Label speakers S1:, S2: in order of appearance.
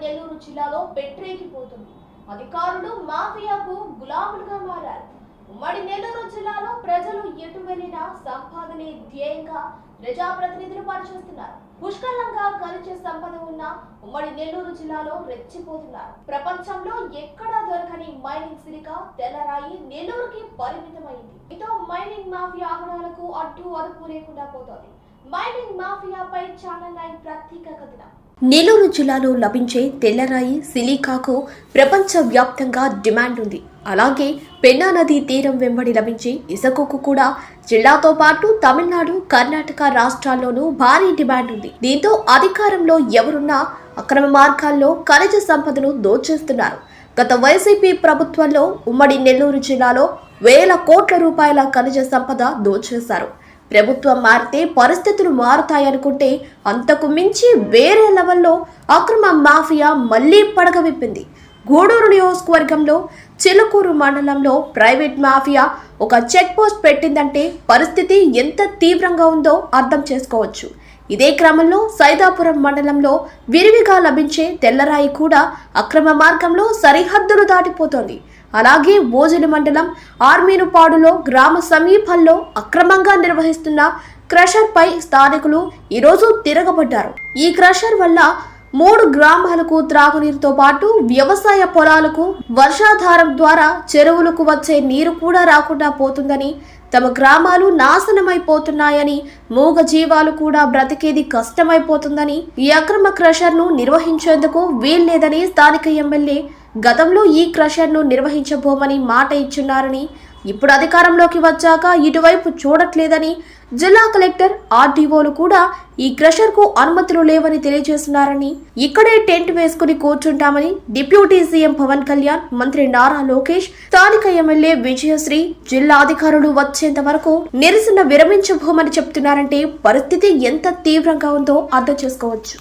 S1: నెల్లూరు జిల్లాలో పెట్టరేగిపోతుంది. అధికారులు మాఫియాకు గులాములుగా మారారు. ఉమ్మడి నెల్లూరు జిల్లాలో ప్రజలు ఎటు వెళ్లినా సంపాదనే ధ్యేయంగా ప్రజాప్రతినిధులు పనిచేస్తున్నారు. పుష్కలంగా ఖనిజ సంపద ఉన్న ఉమ్మడి నెల్లూరు జిల్లాలో రెచ్చిపోతున్నారు. ప్రపంచంలో ఎక్కడా దొరకని మైనింగ్ సిలికా తెల్లరాయి నెల్లూరుకి పరిమితమైంది. ఇతో మైనింగ్ మాఫియా ఆగడాలకు అడ్డు అదుపు లేకుండా పోతోంది. మైనింగ్ మాఫియాపై ఛానల్ 9 ప్రత్యేక కథనం.
S2: నెల్లూరు జిల్లాలో లభించే తెల్లరాయి సిలికాకు ప్రపంచ వ్యాప్తంగా డిమాండ్ ఉంది. అలాగే పెన్నా నది తీరం వెంబడి లభించే ఇసుకకు కూడా జిల్లాతో పాటు తమిళనాడు, కర్ణాటక రాష్ట్రాల్లోనూ భారీ డిమాండ్ ఉంది. దీంతో అధికారంలో ఎవరున్నా అక్రమ మార్గాల్లో ఖనిజ సంపదను దోచేస్తున్నారు. గత వైసీపీ ప్రభుత్వంలో ఉమ్మడి నెల్లూరు జిల్లాలో వేల కోట్ల రూపాయల ఖనిజ సంపద దోచేశారు. ప్రభుత్వం మారితే పరిస్థితులు మారుతాయనుకుంటే అంతకు మించి వేరే లెవెల్లో అక్రమ మాఫియా మళ్లీ పడగవిప్పింది. గూడూరు నియోజకవర్గంలో చిలుకూరు మండలంలో ప్రైవేట్ మాఫియా ఒక చెక్ పోస్ట్ పెట్టిందంటే పరిస్థితి ఎంత తీవ్రంగా ఉందో అర్థం చేసుకోవచ్చు. ఇదే క్రమంలో సైదాపురం మండలంలో విరివిగా లభించే తెల్లరాయి కూడా అక్రమ మార్గంలో సరిహద్దులు దాటిపోతోంది. అలాగే ఓజలి మండలం ఆర్మీనుపాడులో గ్రామ సమీపంలో అక్రమంగా నిర్వహిస్తున్న క్రషర్ పై స్థానికులు ఈరోజు తిరగబడ్డారు. ఈ క్రషర్ వల్ల 3 గ్రామాలకు త్రాగునీరుతో పాటు వ్యవసాయ పొలాలకు వర్షాధారం ద్వారా చెరువులకు వచ్చే నీరు కూడా రాకుండా పోతుందని, తమ గ్రామాలు నాశనమైపోతున్నాయని, మూగ జీవాలు కూడా బ్రతికేది కష్టమైపోతుందని, ఈ అక్రమ క్రషర్ను నిర్వహించేందుకు వీల్లేదని స్థానిక ఎమ్మెల్యే గతంలో ఈ క్రషర్ను నిర్వహించబోమని మాట ఇచ్చున్నారని, ఇప్పుడు అధికారంలోకి వచ్చాక ఇటువైపు చూడట్లేదని, జిల్లా కలెక్టర్, ఆర్డీఓలు కూడా ఈ క్రషర్కు అనుమతులు లేవని తెలియజేస్తున్నారని, ఇక్కడే టెంట్ వేసుకుని కూర్చుంటామని డిప్యూటీ సీఎం పవన్ కళ్యాణ్, మంత్రి నారా లోకేష్, స్థానిక ఎమ్మెల్యే విజయశ్రీ, జిల్లా అధికారులు వచ్చేంత వరకు నిరసన విరమించబోమని చెప్తున్నారంటే పరిస్థితి ఎంత తీవ్రంగా ఉందో అర్థం చేసుకోవచ్చు.